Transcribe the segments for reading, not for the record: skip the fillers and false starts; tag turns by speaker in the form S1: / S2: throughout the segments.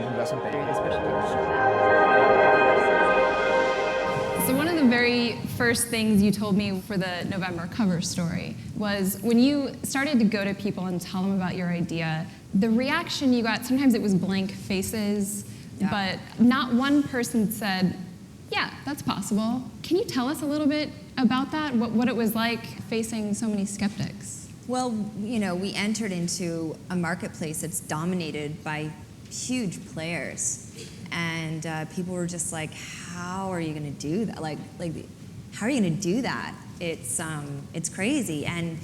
S1: investment banking, especially.
S2: So one of the very first things you told me for the November cover story was when you started to go to people and tell them about your idea, the reaction you got, sometimes it was blank faces, but not one person said, yeah, that's possible. Can you tell us a little bit about that, what it was like facing so many skeptics?
S3: Well, we entered into a marketplace that's dominated by huge players. And people were just like, how are you going to do that? Like, how are you going to do that? It's crazy. And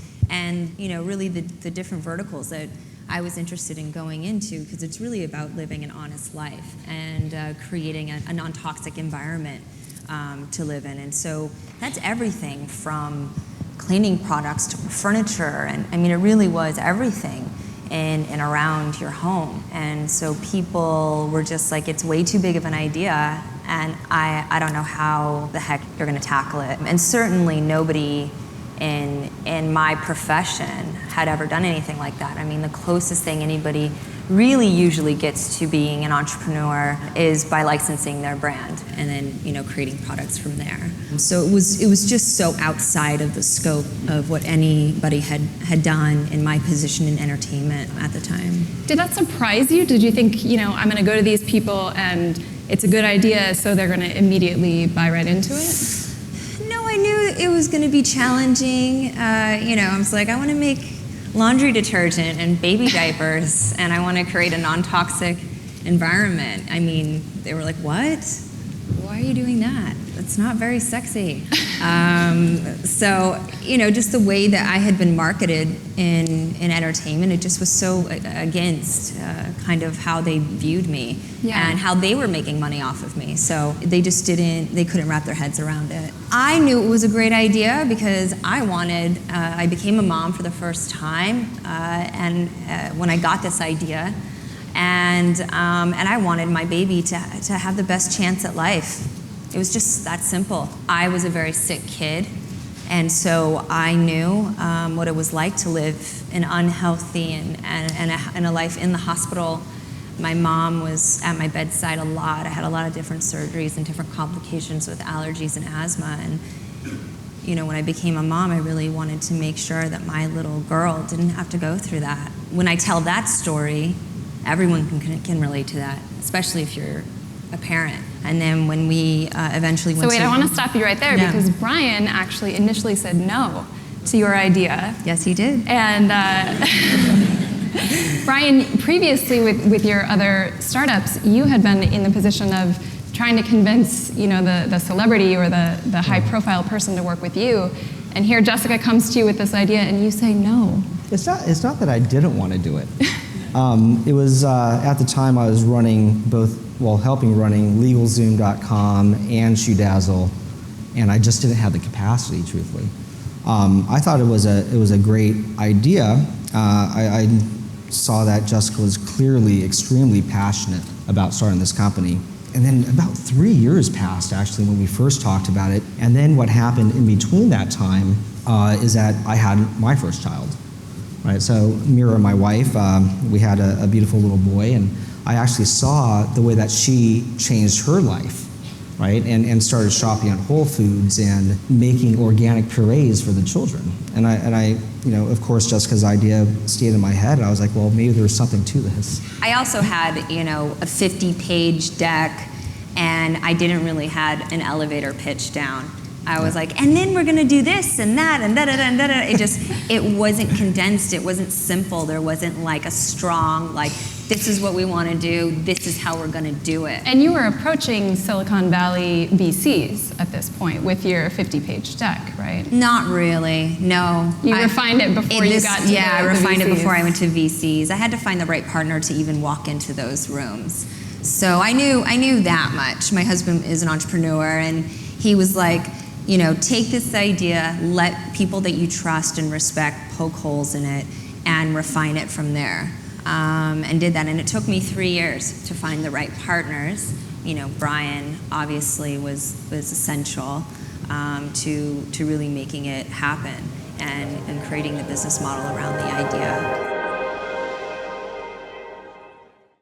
S3: really the different verticals that I was interested in going into, because it's really about living an honest life and creating a non-toxic environment to live in. And so that's everything from cleaning products to furniture. And I mean, it really was everything in and around your home. And so people were just like, it's way too big of an idea, and I don't know how the heck you're gonna tackle it. And certainly nobody in my profession had ever done anything like that. I mean, the closest thing anybody really usually gets to being an entrepreneur is by licensing their brand and then creating products from there. So it was just so outside of the scope of what anybody had done in my position in entertainment at the time.
S2: Did that surprise you? Did you think, I'm going to go to these people and it's a good idea, so they're going to immediately buy right into it?
S3: No, I knew it was going to be challenging. I was like, I want to make laundry detergent and baby diapers, and I want to create a non-toxic environment. I mean, they were like, what? Why are you doing that? That's not very sexy. So, just the way that I had been marketed in entertainment, it just was so against kind of how they viewed me and how they were making money off of me. So they just they couldn't wrap their heads around it. I knew it was a great idea because I became a mom for the first time, when I got this idea, and I wanted my baby to have the best chance at life. It was just that simple. I was a very sick kid, and so I knew what it was like to live an unhealthy and a life in the hospital. My mom was at my bedside a lot. I had a lot of different surgeries and different complications with allergies and asthma. And when I became a mom, I really wanted to make sure that my little girl didn't have to go through that. When I tell that story, everyone can relate to that, especially if you're a parent. And then when we eventually went to...
S2: So wait, I want to stop you right there because Brian actually initially said no to your idea.
S3: Yes, he did.
S2: And Brian, previously with your other startups, you had been in the position of trying to convince the celebrity or the high-profile person to work with you. And here Jessica comes to you with this idea and you say no.
S1: It's not that I didn't want to do it. It was at the time I was running helping running LegalZoom.com and ShoeDazzle, and I just didn't have the capacity, truthfully. I thought it was a great idea. I saw that Jessica was clearly extremely passionate about starting this company. And then about 3 years passed, actually, when we first talked about it. And then what happened in between that time is that I had my first child. Right, so Mira, my wife, we had a beautiful little boy, and I actually saw the way that she changed her life, right, and started shopping at Whole Foods and making organic purees for the children. And I, of course, Jessica's idea stayed in my head, and I was like, well, maybe there's something to this.
S3: I also had, a 50-page deck, and I didn't really have an elevator pitch down. I was like, and then we're gonna do this and that and da-da-da and da-da. It wasn't condensed, it wasn't simple. There wasn't like a strong, this is what we wanna do, this is how we're gonna do it.
S2: And you were approaching Silicon Valley VCs at this point with your 50-page deck, right?
S3: Not really, no.
S2: You refined it before you got to
S3: I refined it before I went to
S2: VCs.
S3: VCs. I had to find the right partner to even walk into those rooms. So I knew that much. My husband is an entrepreneur, and he was like, take this idea, let people that you trust and respect poke holes in it, and refine it from there. And did that. And it took me 3 years to find the right partners. Brian obviously was essential to really making it happen and creating the business model around the idea.